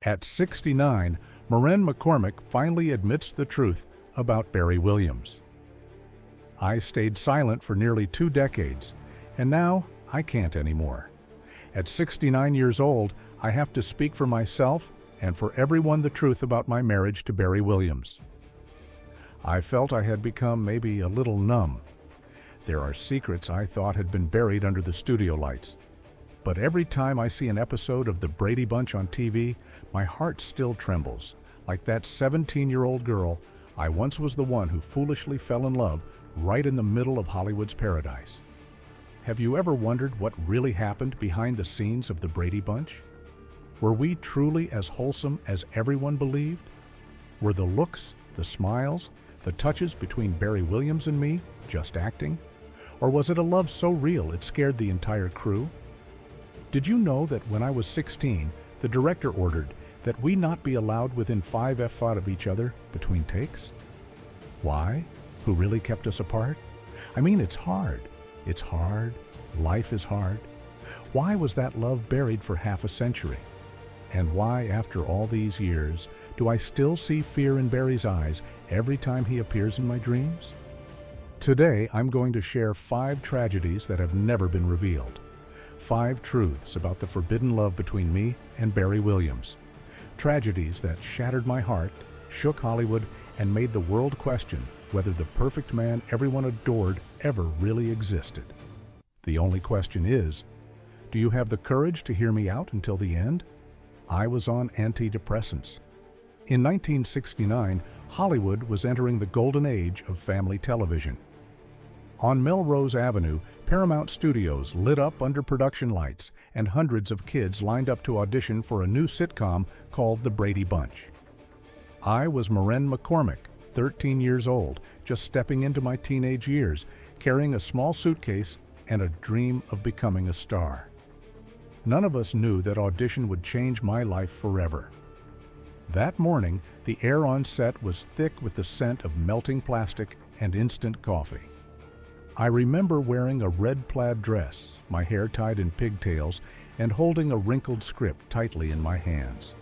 At 69, Maureen McCormick finally admits the truth about Barry Williams. I stayed silent for nearly 2 decades, and now I can't anymore. At 69 years old, I have to speak for myself and for everyone the truth about my marriage to Barry Williams. I felt I had become maybe a little numb. There are secrets I thought had been buried under the studio lights. But every time I see an episode of the Brady Bunch on TV, my heart still trembles. Like that 17-year-old girl, I once was the one who foolishly fell in love right in the middle of Hollywood's paradise. Have you ever wondered what really happened behind the scenes of the Brady Bunch? Were we truly as wholesome as everyone believed? Were the looks, the smiles, the touches between Barry Williams and me just acting? Or was it a love so real it scared the entire crew? Did you know that when I was 16, the director ordered that we not be allowed within 5 feet of each other between takes? Why? Who really kept us apart? I mean, it's hard. It's hard. Life is hard. Why was that love buried for half a century? And why, after all these years, do I still see fear in Barry's eyes every time he appears in my dreams? Today, I'm going to share 5 tragedies that have never been revealed. 5 truths about the forbidden love between me and Barry Williams. Tragedies that shattered my heart, shook Hollywood, and made the world question whether the perfect man everyone adored ever really existed. The only question is, do you have the courage to hear me out until the end? I was on antidepressants. In 1969, Hollywood was entering the golden age of family television. On Melrose Avenue, Paramount Studios lit up under production lights, and hundreds of kids lined up to audition for a new sitcom called The Brady Bunch. I was Maureen McCormick, 13 years old, just stepping into my teenage years, carrying a small suitcase and a dream of becoming a star. None of us knew that audition would change my life forever. That morning, the air on set was thick with the scent of melting plastic and instant coffee. I remember wearing a red plaid dress, my hair tied in pigtails, and holding a wrinkled script tightly in my hands.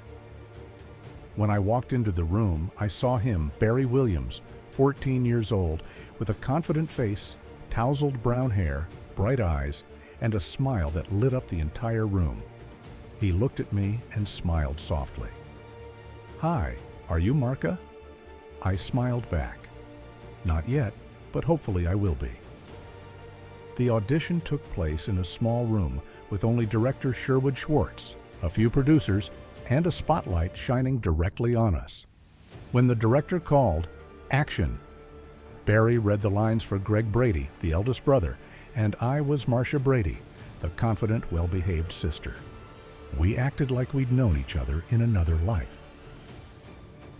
When I walked into the room, I saw him, Barry Williams, 14 years old, with a confident face, tousled brown hair, bright eyes, and a smile that lit up the entire room. He looked at me and smiled softly. "Hi, are you Marka?" I smiled back. Not yet, but hopefully I will be. The audition took place in a small room with only director Sherwood Schwartz, a few producers, and a spotlight shining directly on us. When the director called, "Action!" Barry read the lines for Greg Brady, the eldest brother, and I was Marcia Brady, the confident, well-behaved sister. We acted like we'd known each other in another life.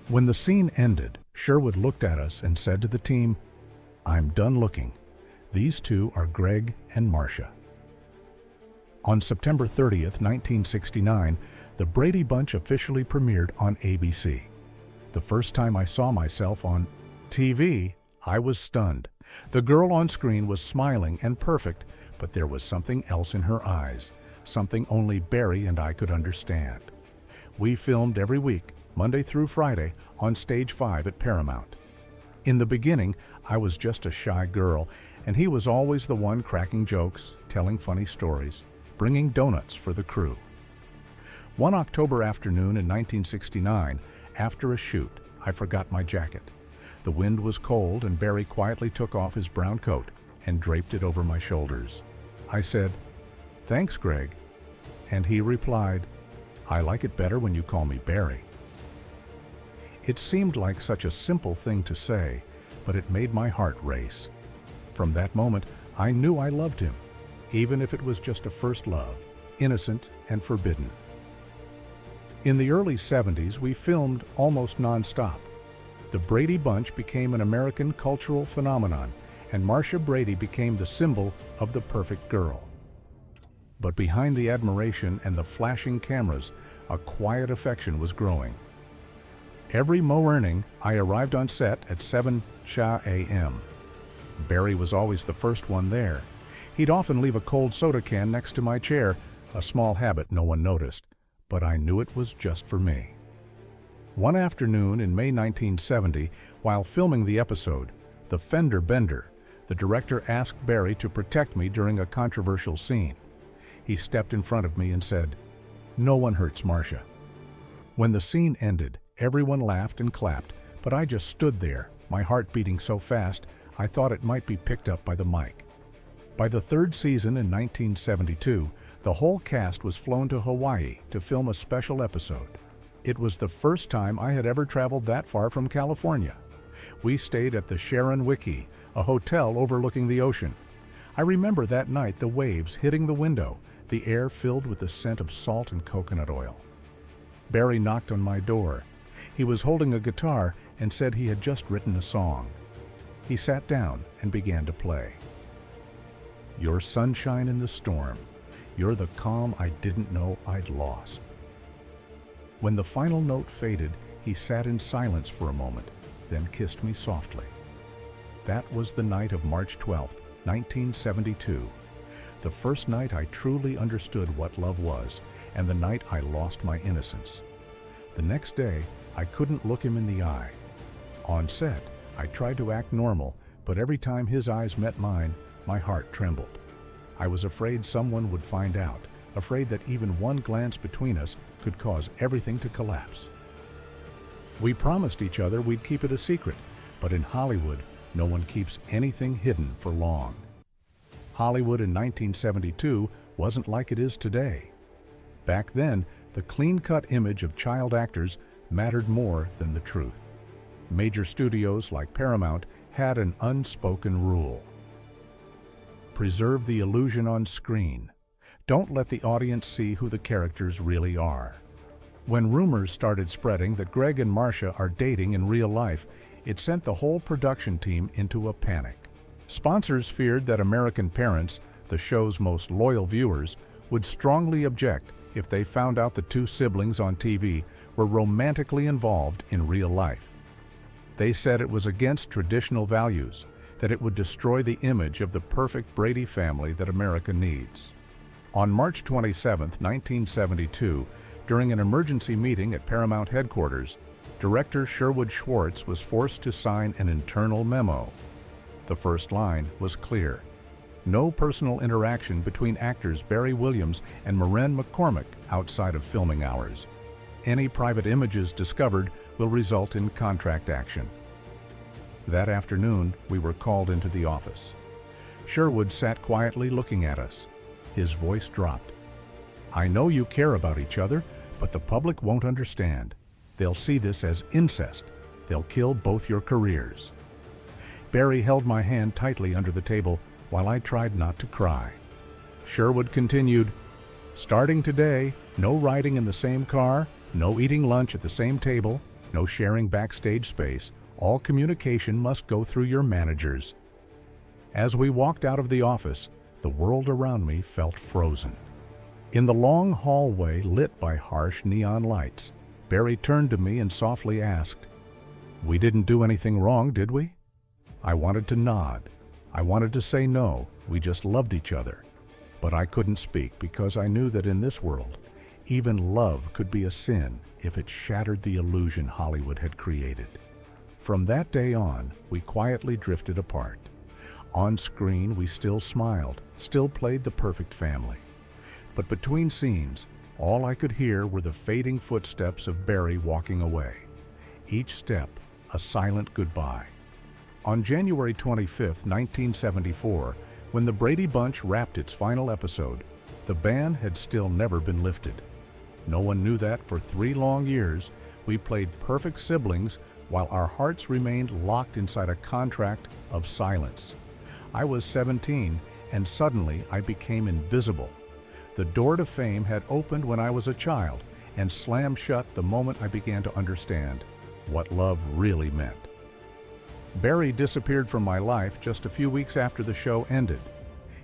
When the scene ended, Sherwood looked at us and said to the team, "I'm done looking. These two are Greg and Marcia." On September 30th, 1969, The Brady Bunch officially premiered on ABC. The first time I saw myself on TV, I was stunned. The girl on screen was smiling and perfect, but there was something else in her eyes, something only Barry and I could understand. We filmed every week, Monday through Friday, on Stage 5 at Paramount. In the beginning, I was just a shy girl, and he was always the one cracking jokes, telling funny stories, bringing donuts for the crew. One October afternoon in 1969, after a shoot, I forgot my jacket. The wind was cold, and Barry quietly took off his brown coat and draped it over my shoulders. I said, "Thanks, Greg," and he replied, "I like it better when you call me Barry." It seemed like such a simple thing to say, but it made my heart race. From that moment, I knew I loved him, even if it was just a first love, innocent and forbidden. In the early 70s, we filmed almost nonstop. The Brady Bunch became an American cultural phenomenon, and Marcia Brady became the symbol of the perfect girl. But behind the admiration and the flashing cameras, a quiet affection was growing. Every morning, I arrived on set at 7 a.m. Barry was always the first one there. He'd often leave a cold soda can next to my chair, a small habit no one noticed. but I knew it was just for me. One afternoon in May 1970, while filming the episode, The Fender Bender, the director asked Barry to protect me during a controversial scene. He stepped in front of me and said, "No one hurts Marcia." When the scene ended, everyone laughed and clapped, but I just stood there, my heart beating so fast I thought it might be picked up by the mic. By the third season in 1972, the whole cast was flown to Hawaii to film a special episode. It was the first time I had ever traveled that far from California. We stayed at the Sharon Wiki, a hotel overlooking the ocean. I remember that night the waves hitting the window, the air filled with the scent of salt and coconut oil. Barry knocked on my door. He was holding a guitar and said he had just written a song. He sat down and began to play. "You're sunshine in the storm. You're the calm I didn't know I'd lost." When the final note faded, he sat in silence for a moment, then kissed me softly. That was the night of March 12, 1972, the first night I truly understood what love was, and the night I lost my innocence. The next day, I couldn't look him in the eye. On set, I tried to act normal, but every time his eyes met mine, my heart trembled. I was afraid someone would find out, afraid that even one glance between us could cause everything to collapse. We promised each other we'd keep it a secret, but in Hollywood, no one keeps anything hidden for long. Hollywood in 1972 wasn't like it is today. Back then, the clean-cut image of child actors mattered more than the truth. Major studios like Paramount had an unspoken rule. Preserve the illusion on screen. Don't let the audience see who the characters really are. When rumors started spreading that Greg and Marcia are dating in real life, it sent the whole production team into a panic. Sponsors feared that American parents, the show's most loyal viewers, would strongly object if they found out the two siblings on TV were romantically involved in real life. They said it was against traditional values, that it would destroy the image of the perfect Brady family that America needs. On March 27, 1972, during an emergency meeting at Paramount headquarters, director Sherwood Schwartz was forced to sign an internal memo. The first line was clear: no personal interaction between actors Barry Williams and Maureen McCormick outside of filming hours. Any private images discovered will result in contract action. That afternoon, we were called into the office. Sherwood sat quietly looking at us. His voice dropped. "I know you care about each other, but the public won't understand. They'll see this as incest. They'll kill both your careers." Barry held my hand tightly under the table while I tried not to cry. Sherwood continued, "Starting today, no riding in the same car, no eating lunch at the same table, no sharing backstage space. All communication must go through your managers." As we walked out of the office, the world around me felt frozen. In the long hallway lit by harsh neon lights, Barry turned to me and softly asked, "We didn't do anything wrong, did we?" I wanted to nod. I wanted to say no, we just loved each other. But I couldn't speak because I knew that in this world, even love could be a sin if it shattered the illusion Hollywood had created. From that day on, we quietly drifted apart. On screen, we still smiled, still played the perfect family. But between scenes, all I could hear were the fading footsteps of Barry walking away. Each step, a silent goodbye. On January 25, 1974, when the Brady Bunch wrapped its final episode, the ban had still never been lifted. No one knew that for 3 long years, we played perfect siblings while our hearts remained locked inside a contract of silence. I was 17, and suddenly I became invisible. The door to fame had opened when I was a child and slammed shut the moment I began to understand what love really meant. Barry disappeared from my life just a few weeks after the show ended.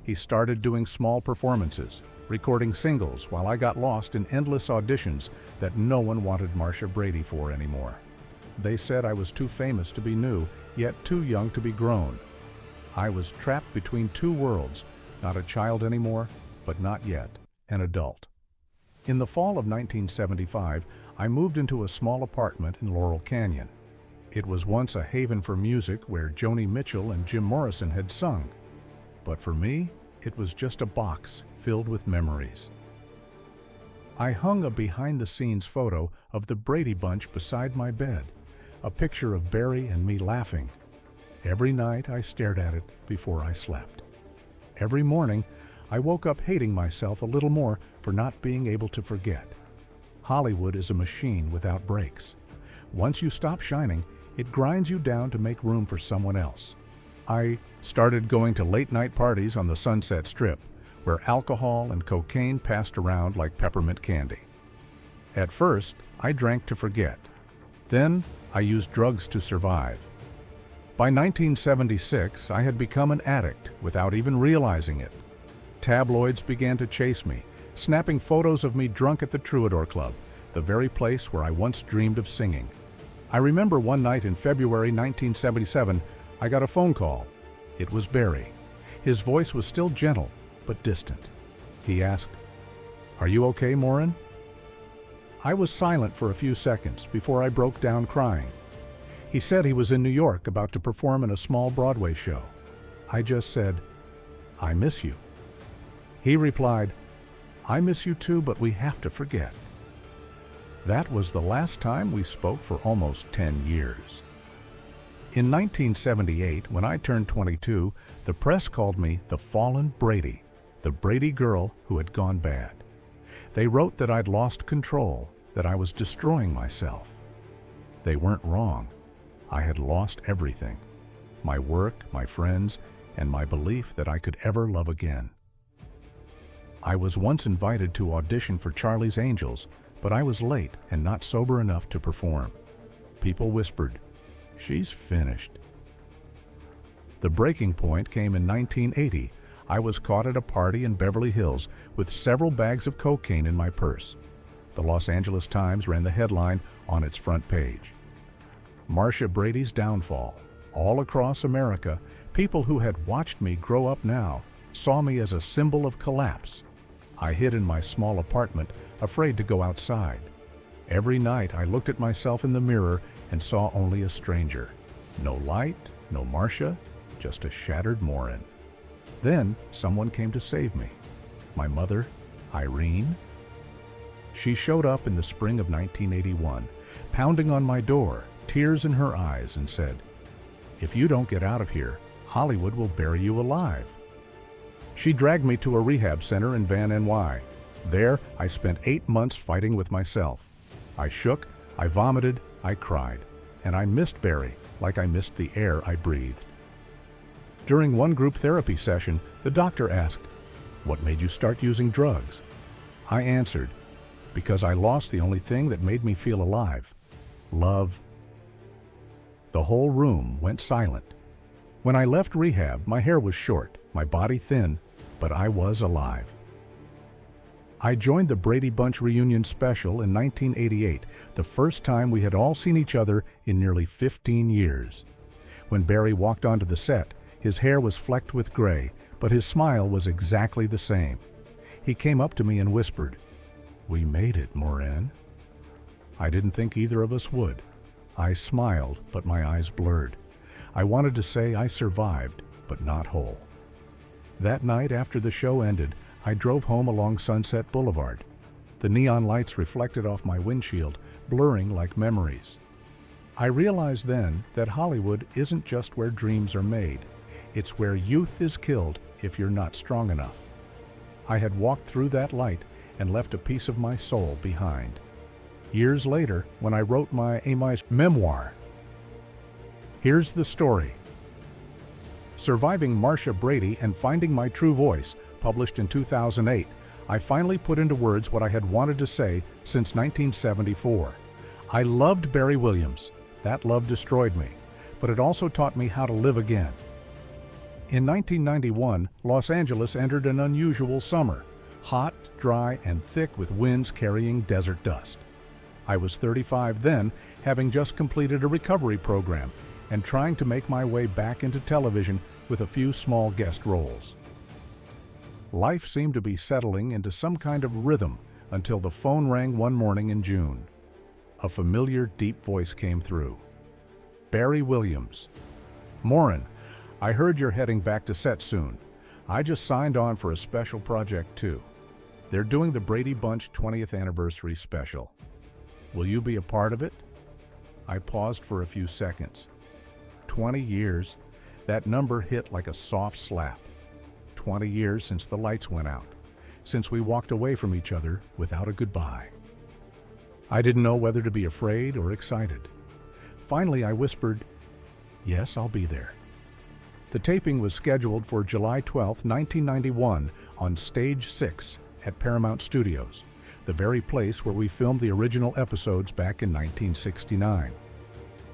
He started doing small performances, recording singles while I got lost in endless auditions that no one wanted Marcia Brady for anymore. They said I was too famous to be new, yet too young to be grown. I was trapped between 2 worlds, not a child anymore, but not yet an adult. In the fall of 1975, I moved into a small apartment in Laurel Canyon. It was once a haven for music where Joni Mitchell and Jim Morrison had sung. But for me, it was just a box filled with memories. I hung a behind-the-scenes photo of the Brady Bunch beside my bed, a picture of Barry and me laughing. Every night I stared at it before I slept. Every morning, I woke up hating myself a little more for not being able to forget. Hollywood is a machine without brakes. Once you stop shining, it grinds you down to make room for someone else. I started going to late-night parties on the Sunset Strip, where alcohol and cocaine passed around like peppermint candy. At first, I drank to forget. Then, I used drugs to survive. By 1976, I had become an addict without even realizing it. Tabloids began to chase me, snapping photos of me drunk at the Troubadour Club, the very place where I once dreamed of singing. I remember one night in February 1977, I got a phone call. It was Barry. His voice was still gentle, but distant. He asked, "Are you okay, Maureen?" I was silent for a few seconds before I broke down crying. He said he was in New York about to perform in a small Broadway show. I just said, "I miss you." He replied, "I miss you too, but we have to forget." That was the last time we spoke for almost 10 years. In 1978, when I turned 22, the press called me the Fallen Brady, the Brady girl who had gone bad. They wrote that I'd lost control, that I was destroying myself. They weren't wrong. I had lost everything: my work, my friends, and my belief that I could ever love again. I was once invited to audition for Charlie's Angels, but I was late and not sober enough to perform. People whispered, "She's finished." The breaking point came in 1980. I was caught at a party in Beverly Hills with several bags of cocaine in my purse. The Los Angeles Times ran the headline on its front page: Marcia Brady's downfall. All across America, people who had watched me grow up now saw me as a symbol of collapse. I hid in my small apartment, afraid to go outside. Every night I looked at myself in the mirror and saw only a stranger. No light, no Marcia, just a shattered Maureen. Then someone came to save me. My mother, Irene. She showed up in the spring of 1981, pounding on my door, tears in her eyes, and said, "If you don't get out of here, Hollywood will bury you alive." She dragged me to a rehab center in Van NY. There, I spent 8 months fighting with myself. I shook, I vomited, I cried, and I missed Barry like I missed the air I breathed. During one group therapy session, the doctor asked, "What made you start using drugs?" I answered, "Because I lost the only thing that made me feel alive: love." The whole room went silent. When I left rehab, my hair was short, my body thin, but I was alive. I joined the Brady Bunch reunion special in 1988, the first time we had all seen each other in nearly 15 years. When Barry walked onto the set, his hair was flecked with gray, but his smile was exactly the same. He came up to me and whispered, "We made it, Maureen." I didn't think either of us would. I smiled, but my eyes blurred. I wanted to say I survived, but not whole. That night after the show ended, I drove home along Sunset Boulevard. The neon lights reflected off my windshield, blurring like memories. I realized then that Hollywood isn't just where dreams are made. It's where youth is killed if you're not strong enough. I had walked through that light and left a piece of my soul behind. Years later, when I wrote my memoir, here's the story. Surviving Marcia Brady and Finding My True Voice, published in 2008, I finally put into words what I had wanted to say since 1974. I loved Barry Williams. That love destroyed me, but it also taught me how to live again. In 1991, Los Angeles entered an unusual summer, hot, dry, and thick with winds carrying desert dust. I was 35 then, having just completed a recovery program and trying to make my way back into television with a few small guest roles. Life seemed to be settling into some kind of rhythm until the phone rang one morning in June. A familiar, deep voice came through. Barry Williams. Maureen, I heard you're heading back to set soon. I just signed on for a special project too. They're doing the Brady Bunch 20th anniversary special. Will you be a part of it? I paused for a few seconds. 20 years, that number hit like a soft slap. 20 years since the lights went out, since we walked away from each other without a goodbye. I didn't know whether to be afraid or excited. Finally, I whispered, "Yes, I'll be there." The taping was scheduled for July 12, 1991, on Stage 6 at Paramount Studios, the very place where we filmed the original episodes back in 1969.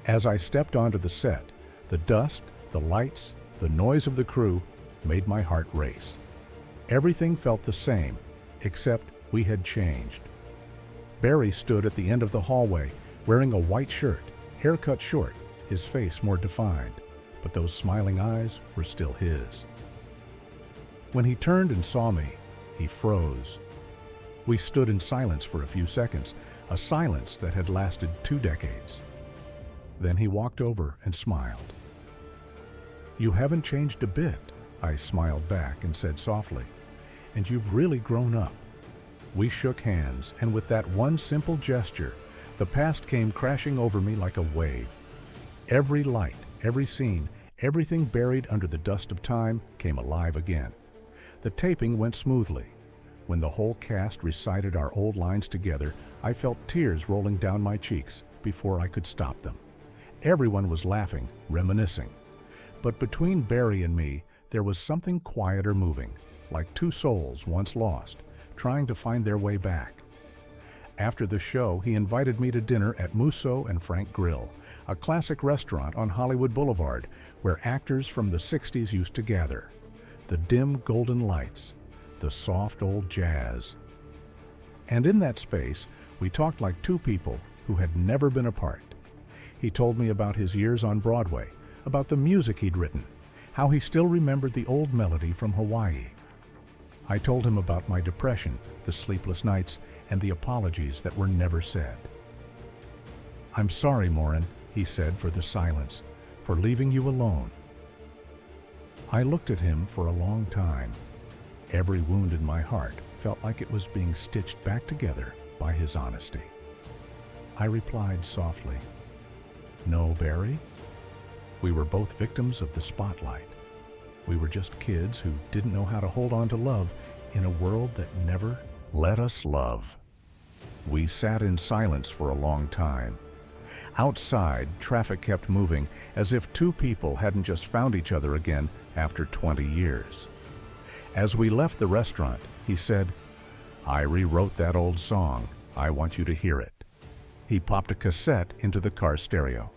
As I stepped onto the set, the dust, the lights, the noise of the crew made my heart race. Everything felt the same, except we had changed. Barry stood at the end of the hallway, wearing a white shirt, hair cut short, his face more defined, but those smiling eyes were still his. When he turned and saw me, he froze. We stood in silence for a few seconds, a silence that had lasted 2 decades. Then he walked over and smiled. "You haven't changed a bit," I smiled back and said softly, "and you've really grown up." We shook hands, and with that one simple gesture, the past came crashing over me like a wave. Every light, every scene, everything buried under the dust of time came alive again. The taping went smoothly. When the whole cast recited our old lines together, I felt tears rolling down my cheeks before I could stop them. Everyone was laughing, reminiscing. But between Barry and me, there was something quieter moving, like two souls once lost, trying to find their way back. After the show, he invited me to dinner at Musso and Frank Grill, a classic restaurant on Hollywood Boulevard where actors from the 60s used to gather. The dim golden lights, the soft old jazz. And in that space, we talked like two people who had never been apart. He told me about his years on Broadway, about the music he'd written, how he still remembered the old melody from Hawaii. I told him about my depression, the sleepless nights, and the apologies that were never said. "I'm sorry, Maureen," he said for the silence, "for leaving you alone." I looked at him for a long time. Every wound in my heart felt like it was being stitched back together by his honesty. I replied softly, "No, Barry. We were both victims of the spotlight. We were just kids who didn't know how to hold on to love in a world that never let us love." We sat in silence for a long time. Outside, traffic kept moving as if two people hadn't just found each other again after 20 years. As we left the restaurant, he said, "I rewrote that old song. I want you to hear it." He popped a cassette into the car stereo.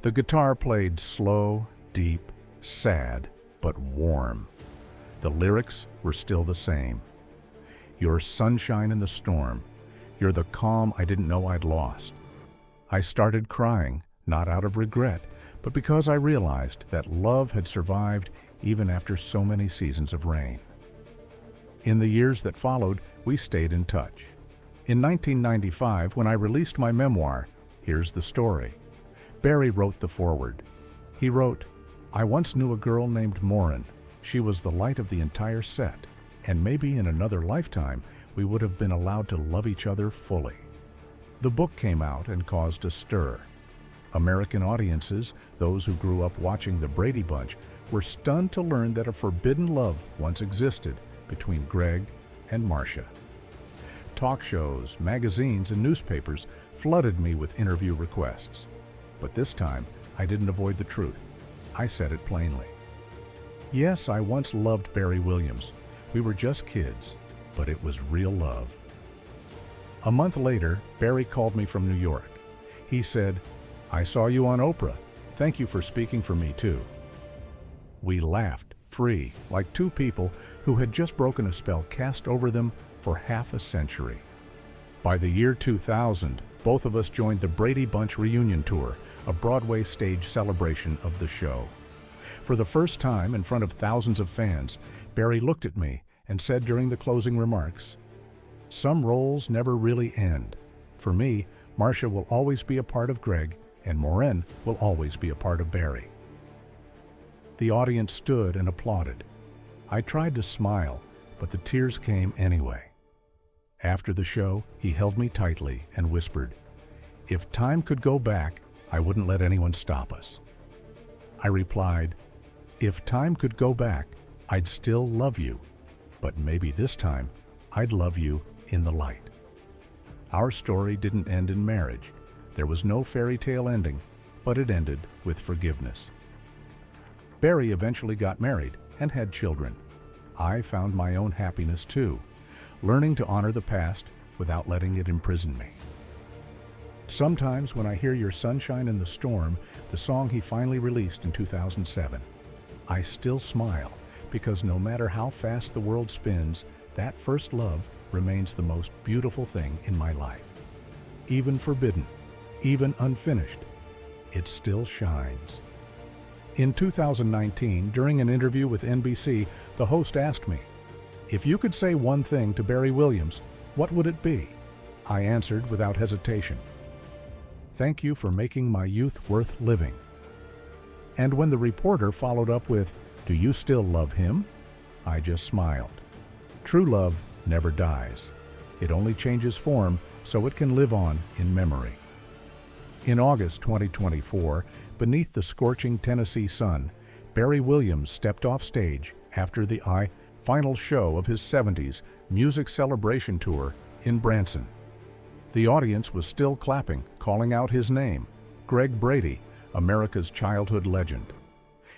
The guitar played slow, deep, sad, but warm. The lyrics were still the same. "You're sunshine in the storm. You're the calm I didn't know I'd lost." I started crying, not out of regret, but because I realized that love had survived even after so many seasons of rain. In the years that followed, we stayed in touch. In 1995, when I released my memoir, Here's the Story, Barry wrote the foreword. He wrote, "I once knew a girl named Maureen. She was the light of the entire set, and maybe in another lifetime we would have been allowed to love each other fully." The book came out and caused a stir. American audiences, those who grew up watching the Brady Bunch, were stunned to learn that a forbidden love once existed between Greg and Marcia. Talk shows, magazines, and newspapers flooded me with interview requests. But this time, I didn't avoid the truth. I said it plainly. Yes, I once loved Barry Williams. We were just kids, but it was real love. A month later, Barry called me from New York. He said, "I saw you on Oprah. Thank you for speaking for me too." We laughed, free, like two people who had just broken a spell cast over them for half a century. By the year 2000, both of us joined the Brady Bunch reunion tour, a Broadway stage celebration of the show. For the first time in front of thousands of fans, Barry looked at me and said during the closing remarks, Some roles never really end. For me, Marcia will always be a part of Greg, and Maureen will always be a part of Barry. The audience stood and applauded. I tried to smile, but the tears came anyway. After the show, he held me tightly and whispered, "If time could go back, I wouldn't let anyone stop us." I replied, "If time could go back, I'd still love you, but maybe this time I'd love you in the light." Our story didn't end in marriage. There was no fairy tale ending, but it ended with forgiveness. Barry eventually got married and had children. I found my own happiness too, learning to honor the past without letting it imprison me. Sometimes when I hear Your Sunshine in the Storm, the song he finally released in 2007, I still smile because no matter how fast the world spins, that first love remains the most beautiful thing in my life. Even forbidden, even unfinished, it still shines. In 2019, during an interview with NBC, the host asked me, "If you could say one thing to Barry Williams, what would it be?" I answered without hesitation, "Thank you for making my youth worth living." And when the reporter followed up with, "Do you still love him?" I just smiled. True love never dies. It only changes form so it can live on in memory. In August 2024, beneath the scorching Tennessee sun, Barry Williams stepped off stage after the final show of his 70s music celebration tour in Branson. The audience was still clapping, calling out his name, Greg Brady, America's childhood legend.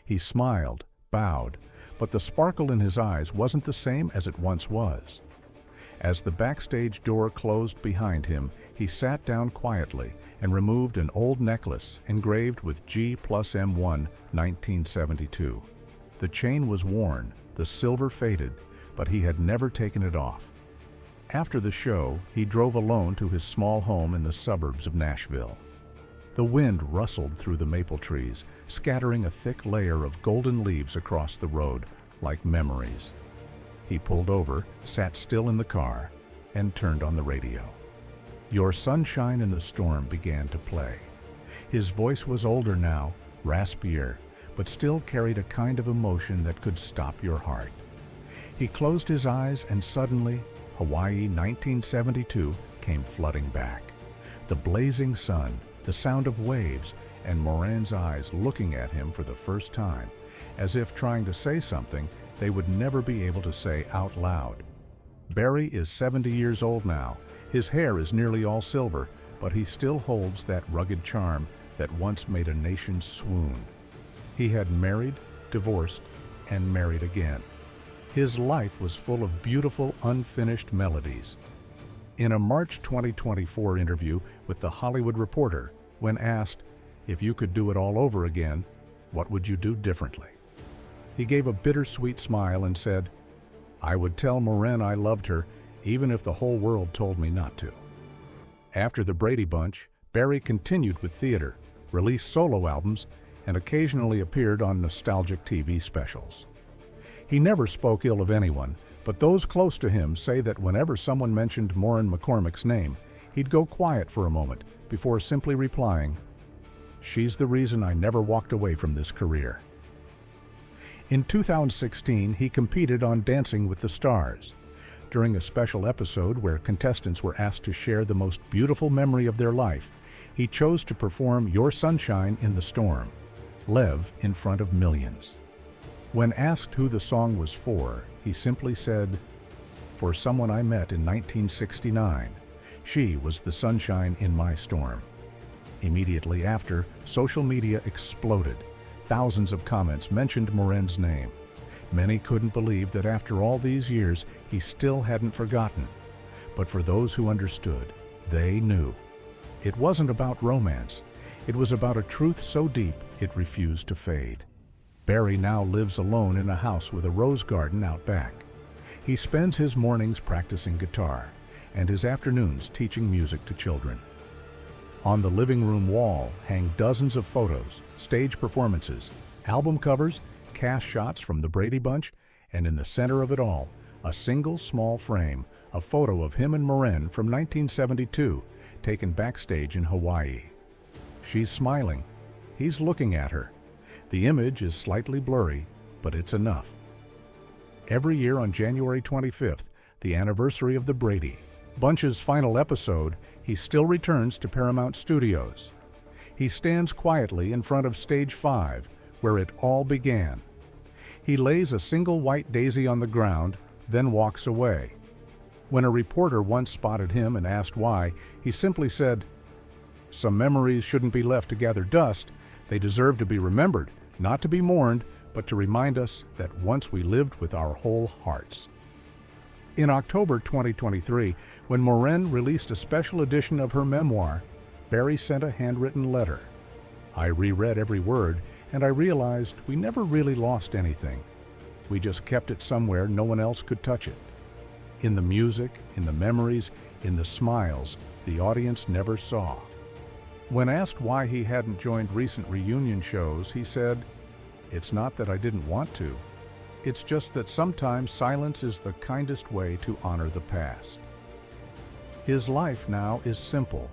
He smiled, bowed, but the sparkle in his eyes wasn't the same as it once was. As the backstage door closed behind him, he sat down quietly and removed an old necklace engraved with G+M1 1972. The chain was worn, the silver faded, but he had never taken it off. After the show, he drove alone to his small home in the suburbs of Nashville. The wind rustled through the maple trees, scattering a thick layer of golden leaves across the road, like memories. He pulled over, sat still in the car, and turned on the radio. Your Sunshine in the Storm began to play. His voice was older now, raspier, but still carried a kind of emotion that could stop your heart. He closed his eyes and suddenly, Hawaii 1972 came flooding back. The blazing sun, the sound of waves, and Maureen's eyes looking at him for the first time, as if trying to say something they would never be able to say out loud. Barry is 70 years old now. His hair is nearly all silver, but he still holds that rugged charm that once made a nation swoon. He had married, divorced, and married again. His life was full of beautiful, unfinished melodies. In a March 2024 interview with The Hollywood Reporter, when asked, "If you could do it all over again, what would you do differently?" He gave a bittersweet smile and said, "I would tell Maureen I loved her, even if the whole world told me not to." After the Brady Bunch, Barry continued with theater, released solo albums, and occasionally appeared on nostalgic TV specials. He never spoke ill of anyone, but those close to him say that whenever someone mentioned Maureen McCormick's name, he'd go quiet for a moment before simply replying, "She's the reason I never walked away from this career." In 2016, he competed on Dancing with the Stars. During a special episode where contestants were asked to share the most beautiful memory of their life, he chose to perform Your Sunshine in the Storm, Lev, in front of millions. When asked who the song was for, he simply said, "For someone I met in 1969. She was the sunshine in my storm." Immediately after, social media exploded. Thousands of comments mentioned Maureen's name. Many couldn't believe that after all these years, he still hadn't forgotten. But for those who understood, they knew. It wasn't about romance. It was about a truth so deep it refused to fade. Barry now lives alone in a house with a rose garden out back. He spends his mornings practicing guitar and his afternoons teaching music to children. On the living room wall hang dozens of photos, stage performances, album covers, cast shots from the Brady Bunch, and in the center of it all, a single small frame a photo of him and Maureen from 1972, taken backstage in Hawaii. She's smiling. He's looking at her. The image is slightly blurry, but it's enough. Every year on January 25th, the anniversary of the Brady Bunch's final episode, he still returns to Paramount Studios. He stands quietly in front of Stage 5, where it all began. He lays a single white daisy on the ground, then walks away. When a reporter once spotted him and asked why, he simply said, "Some memories shouldn't be left to gather dust. They deserve to be remembered, not to be mourned, but to remind us that once we lived with our whole hearts." In October 2023, when Maureen released a special edition of her memoir, Barry sent a handwritten letter. I reread every word, and I realized we never really lost anything. We just kept it somewhere no one else could touch it. In the music, in the memories, in the smiles, the audience never saw. When asked why he hadn't joined recent reunion shows, he said, "It's not that I didn't want to. It's just that sometimes silence is the kindest way to honor the past." His life now is simple.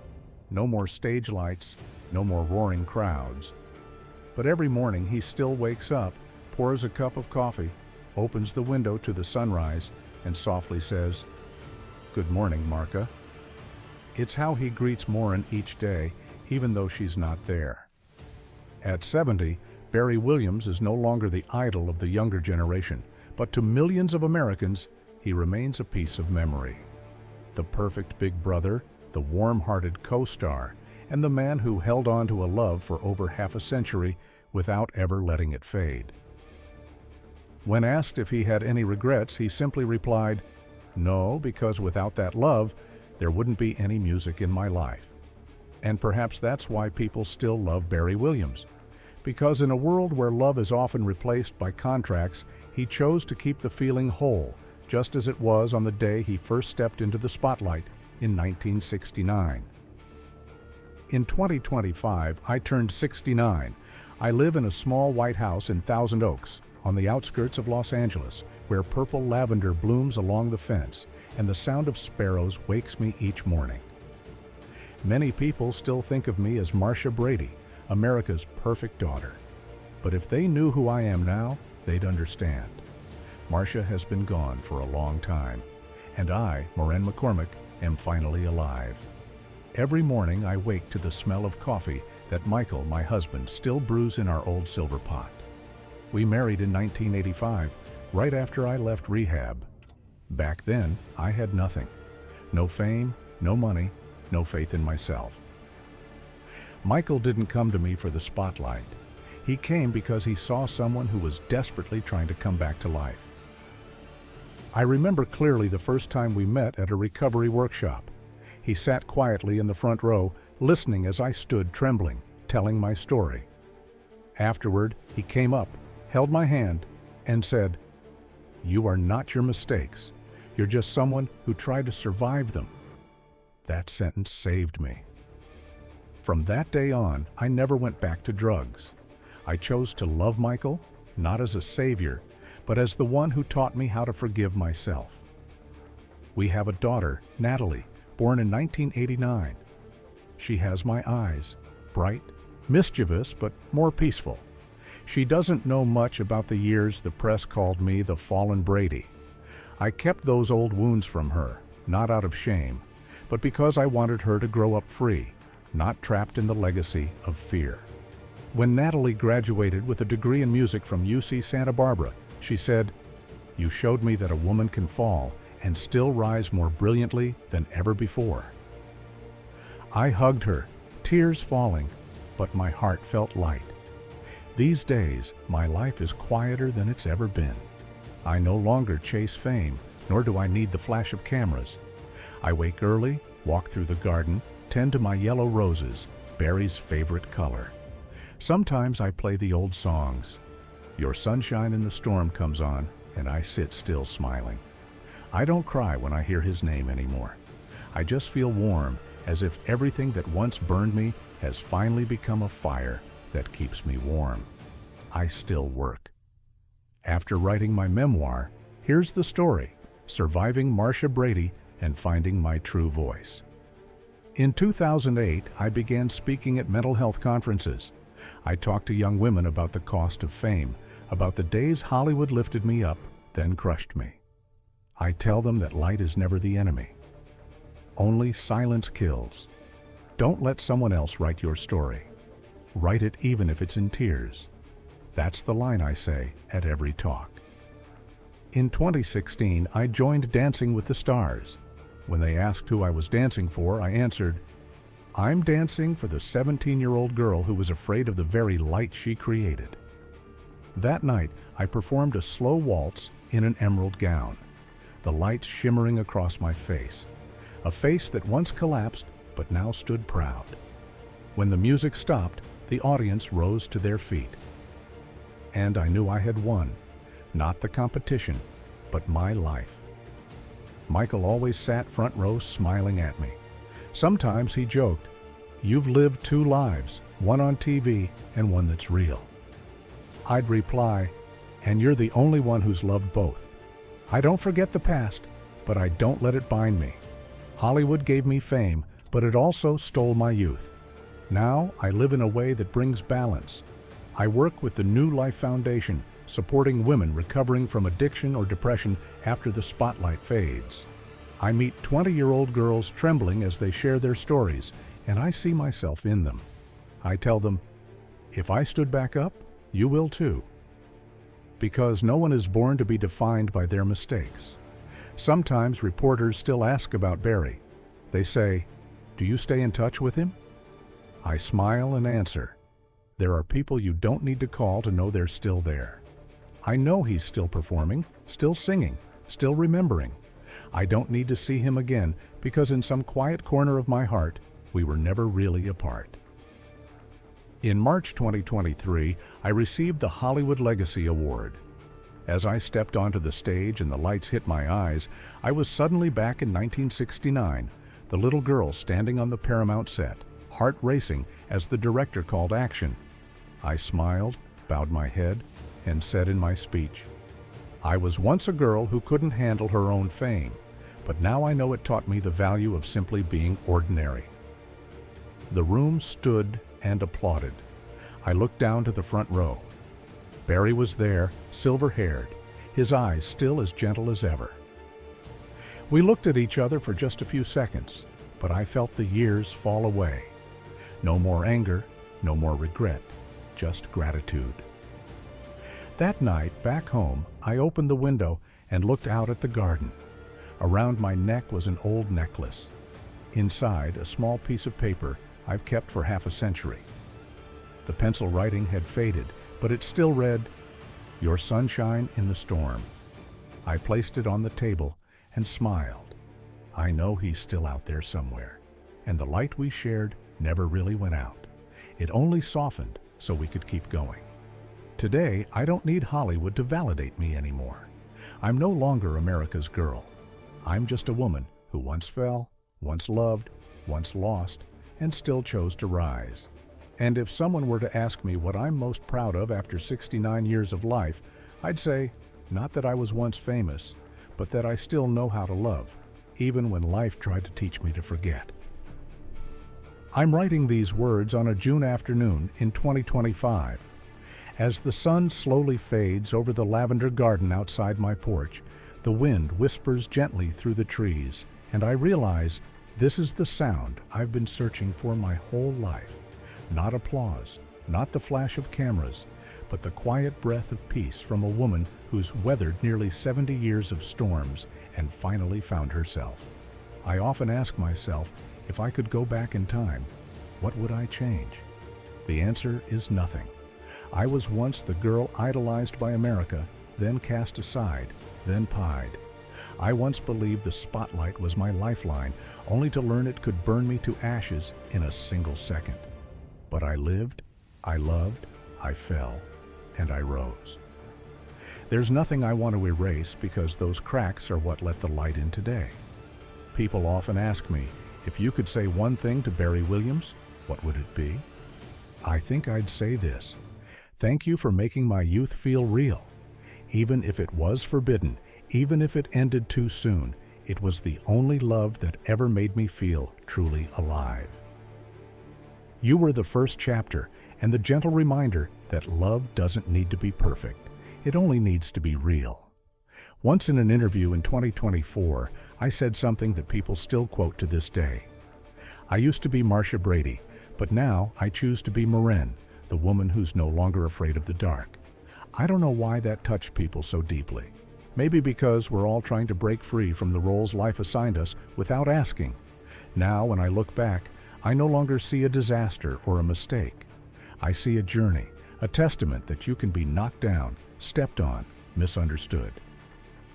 No more stage lights, no more roaring crowds. But every morning he still wakes up, pours a cup of coffee, opens the window to the sunrise, and softly says, "Good morning, Marka." It's how he greets Maureen each day, even though she's not there. At 70, Barry Williams is no longer the idol of the younger generation, but to millions of Americans, he remains a piece of memory. The perfect big brother, the warm-hearted co-star, and the man who held on to a love for over half a century without ever letting it fade. When asked if he had any regrets, he simply replied, "No, because without that love, there wouldn't be any music in my life." And perhaps that's why people still love Barry Williams. Because in a world where love is often replaced by contracts, he chose to keep the feeling whole, just as it was on the day he first stepped into the spotlight in 1969. In 2025, I turned 69. I live in a small white house in Thousand Oaks, on the outskirts of Los Angeles, where purple lavender blooms along the fence, and the sound of sparrows wakes me each morning. Many people still think of me as Marcia Brady, America's perfect daughter. But if they knew who I am now, they'd understand. Marcia has been gone for a long time, and I, Maureen McCormick, am finally alive. Every morning I wake to the smell of coffee that Michael, my husband, still brews in our old silver pot. We married in 1985, right after I left rehab. Back then, I had nothing. No fame, no money, no faith in myself. Michael didn't come to me for the spotlight. He came because he saw someone who was desperately trying to come back to life. I remember clearly the first time we met at a recovery workshop. He sat quietly in the front row, listening as I stood trembling, telling my story. Afterward, he came up, held my hand, and said, "You are not your mistakes. You're just someone who tried to survive them." That sentence saved me. From that day on, I never went back to drugs. I chose to love Michael, not as a savior, but as the one who taught me how to forgive myself. We have a daughter, Natalie, born in 1989. She has my eyes, bright, mischievous, but more peaceful. She doesn't know much about the years the press called me the fallen Brady. I kept those old wounds from her, not out of shame, but because I wanted her to grow up free, not trapped in the legacy of fear. When Natalie graduated with a degree in music from UC Santa Barbara, she said, "You showed me that a woman can fall and still rise more brilliantly than ever before." I hugged her, tears falling, but my heart felt light. These days, my life is quieter than it's ever been. I no longer chase fame, nor do I need the flash of cameras. I wake early, walk through the garden, tend to my yellow roses, Barry's favorite color. Sometimes I play the old songs. Your Sunshine in the Storm comes on, and I sit still smiling. I don't cry when I hear his name anymore. I just feel warm, as if everything that once burned me has finally become a fire that keeps me warm. I still work. After writing my memoir, here's the story, Surviving Marcia Brady and finding my true voice. In 2008, I began speaking at mental health conferences. I talked to young women about the cost of fame, about the days Hollywood lifted me up, then crushed me. I tell them that light is never the enemy. Only silence kills. Don't let someone else write your story. Write it even if it's in tears. That's the line I say at every talk. In 2016, I joined Dancing with the Stars. When they asked who I was dancing for, I answered, "I'm dancing for the 17-year-old girl who was afraid of the very light she created." That night, I performed a slow waltz in an emerald gown, the lights shimmering across my face, a face that once collapsed but now stood proud. When the music stopped, the audience rose to their feet. And I knew I had won, not the competition, but my life. Michael always sat front row smiling at me. Sometimes he joked, "You've lived two lives, one on TV and one that's real." I'd reply, "And you're the only one who's loved both." I don't forget the past, but I don't let it bind me. Hollywood gave me fame, but it also stole my youth. Now I live in a way that brings balance. I work with the New Life Foundation, supporting women recovering from addiction or depression after the spotlight fades. I meet 20-year-old girls trembling as they share their stories, and I see myself in them. I tell them, if I stood back up, you will too. Because no one is born to be defined by their mistakes. Sometimes reporters still ask about Barry. They say, "Do you stay in touch with him?" I smile and answer, "There are people you don't need to call to know they're still there." I know he's still performing, still singing, still remembering. I don't need to see him again because in some quiet corner of my heart, we were never really apart. In March 2023, I received the Hollywood Legacy Award. As I stepped onto the stage and the lights hit my eyes, I was suddenly back in 1969, the little girl standing on the Paramount set, heart racing as the director called action. I smiled, bowed my head, and said in my speech, "I was once a girl who couldn't handle her own fame, but now I know it taught me the value of simply being ordinary." The room stood and applauded. I looked down to the front row. Barry was there, silver-haired, his eyes still as gentle as ever. We looked at each other for just a few seconds, but I felt the years fall away. No more anger, no more regret, just gratitude. That night, back home, I opened the window and looked out at the garden. Around my neck was an old necklace. Inside, a small piece of paper I've kept for half a century. The pencil writing had faded, but it still read, "Your sunshine in the storm." I placed it on the table and smiled. I know he's still out there somewhere, and the light we shared never really went out. It only softened so we could keep going. Today, I don't need Hollywood to validate me anymore. I'm no longer America's girl. I'm just a woman who once fell, once loved, once lost, and still chose to rise. And if someone were to ask me what I'm most proud of after 69 years of life, I'd say, not that I was once famous, but that I still know how to love, even when life tried to teach me to forget. I'm writing these words on a June afternoon in 2025. As the sun slowly fades over the lavender garden outside my porch, the wind whispers gently through the trees, and I realize this is the sound I've been searching for my whole life. Not applause, not the flash of cameras, but the quiet breath of peace from a woman who's weathered nearly 70 years of storms and finally found herself. I often ask myself, if I could go back in time, what would I change? The answer is nothing. I was once the girl idolized by America, then cast aside, then pied. I once believed the spotlight was my lifeline, only to learn it could burn me to ashes in a single second. But I lived, I loved, I fell, and I rose. There's nothing I want to erase because those cracks are what let the light in today. People often ask me, if you could say one thing to Barry Williams, what would it be? I think I'd say this: thank you for making my youth feel real. Even if it was forbidden, even if it ended too soon, It was the only love that ever made me feel truly alive. You were the first chapter and the gentle reminder that love doesn't need to be perfect. It only needs to be real. Once in an interview in 2024, I said something that people still quote to this day. I used to be Marcia Brady, but now I choose to be Maureen, the woman who's no longer afraid of the dark. I don't know why that touched people so deeply. Maybe because we're all trying to break free from the roles life assigned us without asking. Now, when I look back, I no longer see a disaster or a mistake. I see a journey, a testament that you can be knocked down, stepped on, misunderstood.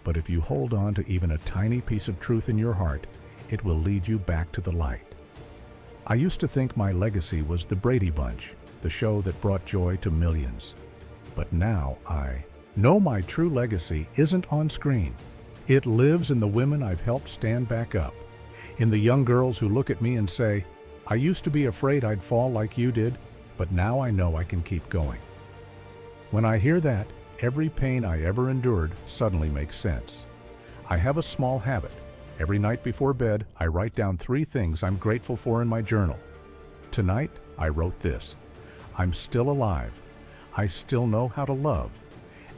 But if you hold on to even a tiny piece of truth in your heart, it will lead you back to the light. I used to think my legacy was the Brady Bunch, the show that brought joy to millions. But now I know my true legacy isn't on screen. It lives in the women I've helped stand back up, in the young girls who look at me and say, I used to be afraid I'd fall like you did, but now I know I can keep going. When I hear that, every pain I ever endured suddenly makes sense. I have a small habit. Every night before bed, I write down 3 things I'm grateful for in my journal. Tonight, I wrote this: I'm still alive. I still know how to love.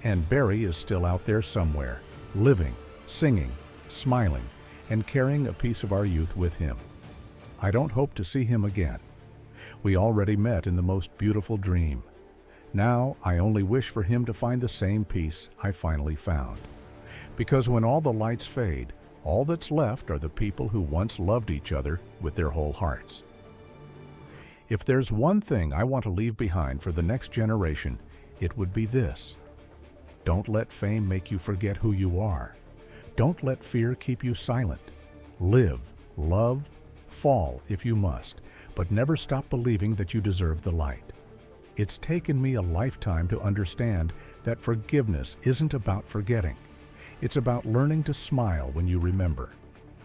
And Barry is still out there somewhere, living, singing, smiling, and carrying a piece of our youth with him. I don't hope to see him again. We already met in the most beautiful dream. Now I only wish for him to find the same peace I finally found. Because when all the lights fade, all that's left are the people who once loved each other with their whole hearts. If there's one thing I want to leave behind for the next generation, it would be this. Don't let fame make you forget who you are. Don't let fear keep you silent. Live, love, fall if you must, but never stop believing that you deserve the light. It's taken me a lifetime to understand that forgiveness isn't about forgetting. It's about learning to smile when you remember,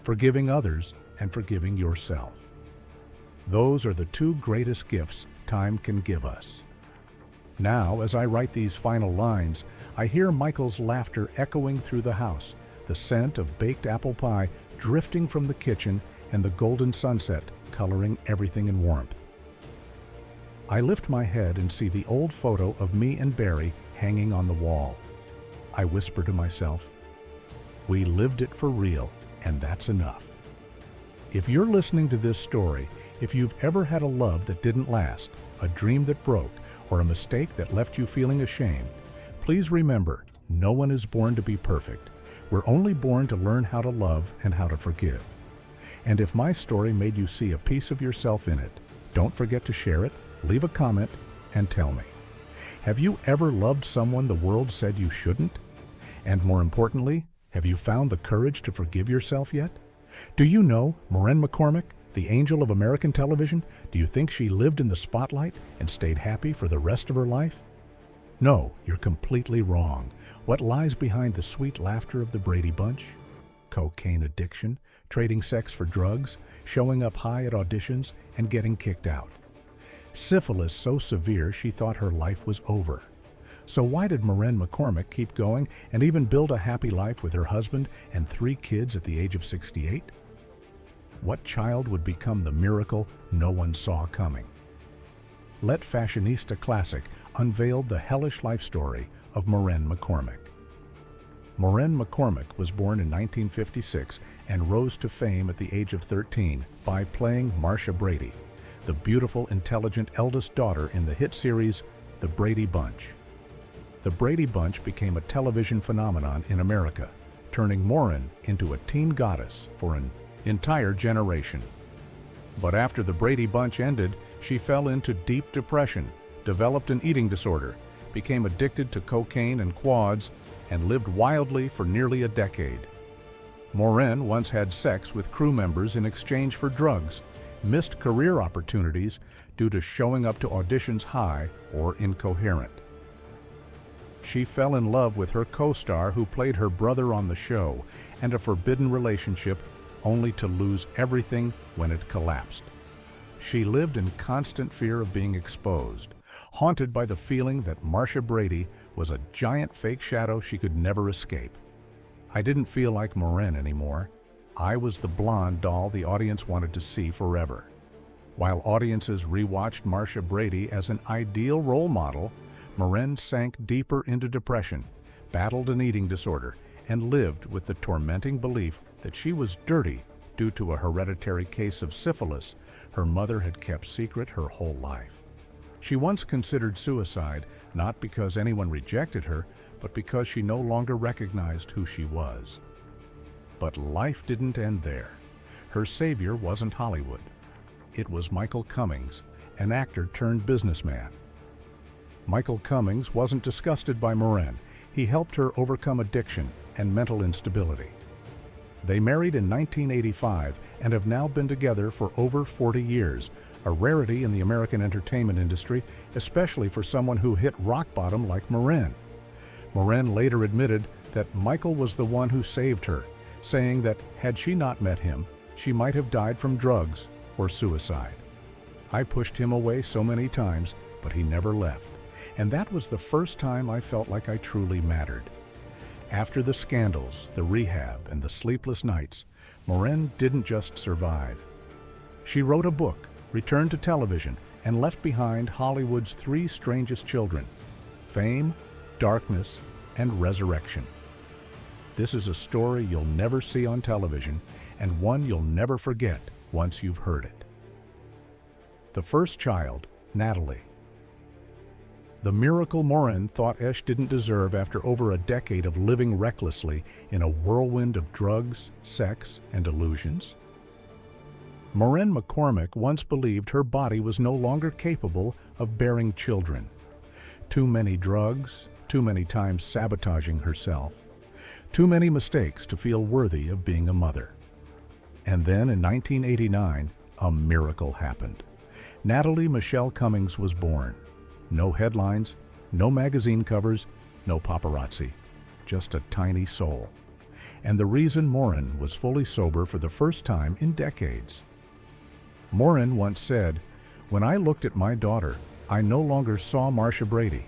forgiving others and forgiving yourself. Those are the 2 greatest gifts time can give us. Now, as I write these final lines, I hear Michael's laughter echoing through the house, the scent of baked apple pie drifting from the kitchen, and the golden sunset coloring everything in warmth. I lift my head and see the old photo of me and Barry hanging on the wall. I whisper to myself, we lived it for real, and that's enough. If you're listening to this story, if you've ever had a love that didn't last, a dream that broke, or a mistake that left you feeling ashamed, please remember, no one is born to be perfect. We're only born to learn how to love and how to forgive. And if my story made you see a piece of yourself in it, don't forget to share it, leave a comment, and tell me. Have you ever loved someone the world said you shouldn't? And more importantly, have you found the courage to forgive yourself yet? Do you know Maureen McCormick, the angel of American television? Do you think she lived in the spotlight and stayed happy for the rest of her life? No, you're completely wrong. What lies behind the sweet laughter of the Brady Bunch? Cocaine addiction, trading sex for drugs, showing up high at auditions, and getting kicked out. Syphilis so severe she thought her life was over. So why did Maureen McCormick keep going and even build a happy life with her husband and 3 kids at the age of 68? What child would become the miracle no one saw coming? Let Fashionista unveil the hellish life story of Maureen McCormick. Maureen McCormick was born in 1956 and rose to fame at the age of 13 by playing Marcia Brady, the beautiful, intelligent eldest daughter in the hit series The Brady Bunch. The Brady Bunch became a television phenomenon in America, turning Maureen into a teen goddess for an entire generation. But after the Brady Bunch ended, she fell into deep depression, developed an eating disorder, became addicted to cocaine and quads, and lived wildly for nearly a decade. Maureen once had sex with crew members in exchange for drugs, missed career opportunities due to showing up to auditions high or incoherent. She fell in love with her co-star who played her brother on the show, and a forbidden relationship only to lose everything when it collapsed. She lived in constant fear of being exposed, haunted by the feeling that Marcia Brady was a giant fake shadow she could never escape. I didn't feel like Maureen anymore. I was the blonde doll the audience wanted to see forever. While audiences rewatched Marcia Brady as an ideal role model, Maureen sank deeper into depression, battled an eating disorder, and lived with the tormenting belief that she was dirty due to a hereditary case of syphilis her mother had kept secret her whole life. She once considered suicide, not because anyone rejected her, but because she no longer recognized who she was. But life didn't end there. Her savior wasn't Hollywood. It was Michael Cummings, an actor turned businessman. Michael Cummings wasn't disgusted by Maureen. He helped her overcome addiction and mental instability. They married in 1985 and have now been together for over 40 years, a rarity in the American entertainment industry, especially for someone who hit rock bottom like Maureen. Maureen later admitted that Michael was the one who saved her, saying that had she not met him, she might have died from drugs or suicide. I pushed him away so many times, but he never left, and that was the first time I felt like I truly mattered. After the scandals, the rehab, and the sleepless nights, Maureen didn't just survive. She wrote a book, returned to television, and left behind Hollywood's 3 strangest children: fame, darkness, and resurrection. This is a story you'll never see on television, and one you'll never forget once you've heard it. The first child, Natalie. The miracle Maureen thought Esh didn't deserve after over a decade of living recklessly in a whirlwind of drugs, sex, and illusions. Maureen McCormick once believed her body was no longer capable of bearing children. Too many drugs, too many times sabotaging herself, too many mistakes to feel worthy of being a mother. And then in 1989, a miracle happened. Natalie Michelle Cummings was born. No headlines, no magazine covers, no paparazzi, just a tiny soul. And the reason Maureen was fully sober for the first time in decades. Maureen once said, "When I looked at my daughter, I no longer saw Marcia Brady.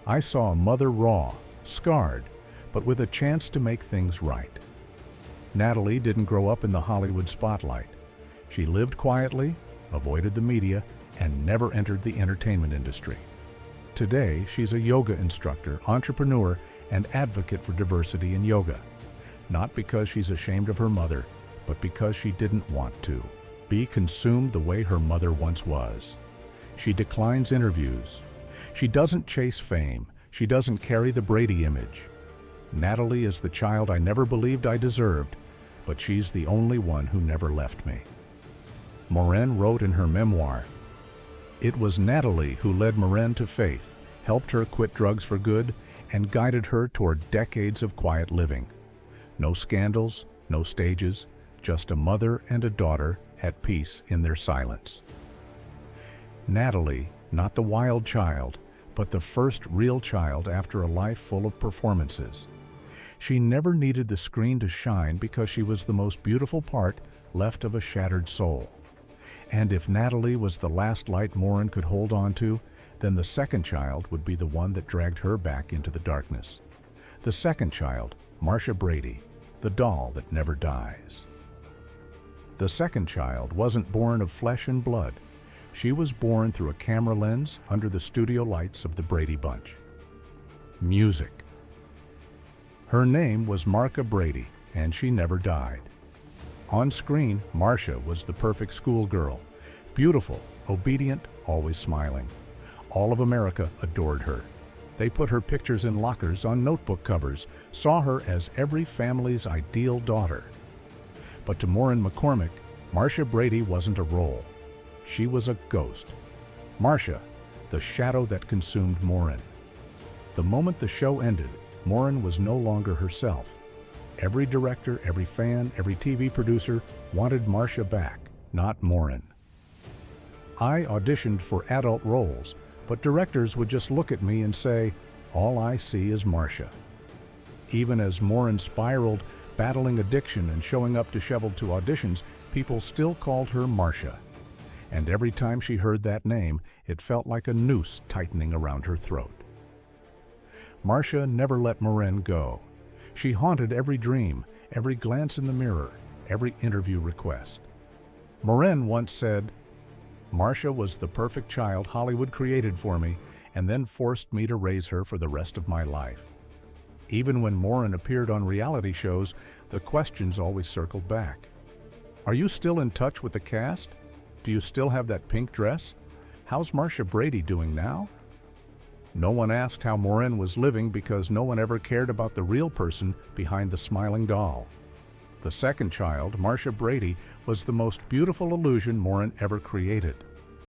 I saw a mother raw, scarred, but with a chance to make things right." Natalie didn't grow up in the Hollywood spotlight. She lived quietly, avoided the media, and never entered the entertainment industry. Today, she's a yoga instructor, entrepreneur, and advocate for diversity in yoga. Not because she's ashamed of her mother, but because she didn't want to be consumed the way her mother once was. She declines interviews. She doesn't chase fame. She doesn't carry the Brady image. Natalie is the child I never believed I deserved, but she's the only one who never left me. Maureen wrote in her memoir, "It was Natalie who led Maureen to faith, helped her quit drugs for good, and guided her toward decades of quiet living. No scandals, no stages, just a mother and a daughter at peace in their silence." Natalie, not the wild child, but the first real child after a life full of performances. She never needed the screen to shine because she was the most beautiful part left of a shattered soul. And if Natalie was the last light Maureen could hold on to, then the second child would be the one that dragged her back into the darkness. The second child, Marcia Brady, the doll that never dies. The second child wasn't born of flesh and blood. She was born through a camera lens under the studio lights of the Brady Bunch. Music. Her name was Marcia Brady, and she never died. On screen, Marcia was the perfect schoolgirl, beautiful, obedient, always smiling. All of America adored her. They put her pictures in lockers on notebook covers, saw her as every family's ideal daughter. But to Maureen McCormick, Marcia Brady wasn't a role. She was a ghost. Marcia, the shadow that consumed Maureen. The moment the show ended, Maureen was no longer herself. Every director, every fan, every TV producer wanted Marcia back, not Maureen. I auditioned for adult roles, but directors would just look at me and say, "All I see is Marcia." Even as Maureen spiraled, battling addiction and showing up disheveled to auditions, people still called her Marcia. And every time she heard that name, it felt like a noose tightening around her throat. Marcia never let Maureen go. She haunted every dream, every glance in the mirror, every interview request. Maureen once said, "Marcia was the perfect child Hollywood created for me and then forced me to raise her for the rest of my life." Even when Maureen appeared on reality shows, the questions always circled back. Are you still in touch with the cast? Do you still have that pink dress? How's Marcia Brady doing now? No one asked how Maureen was living because no one ever cared about the real person behind the smiling doll. The second child, Marcia Brady, was the most beautiful illusion Maureen ever created.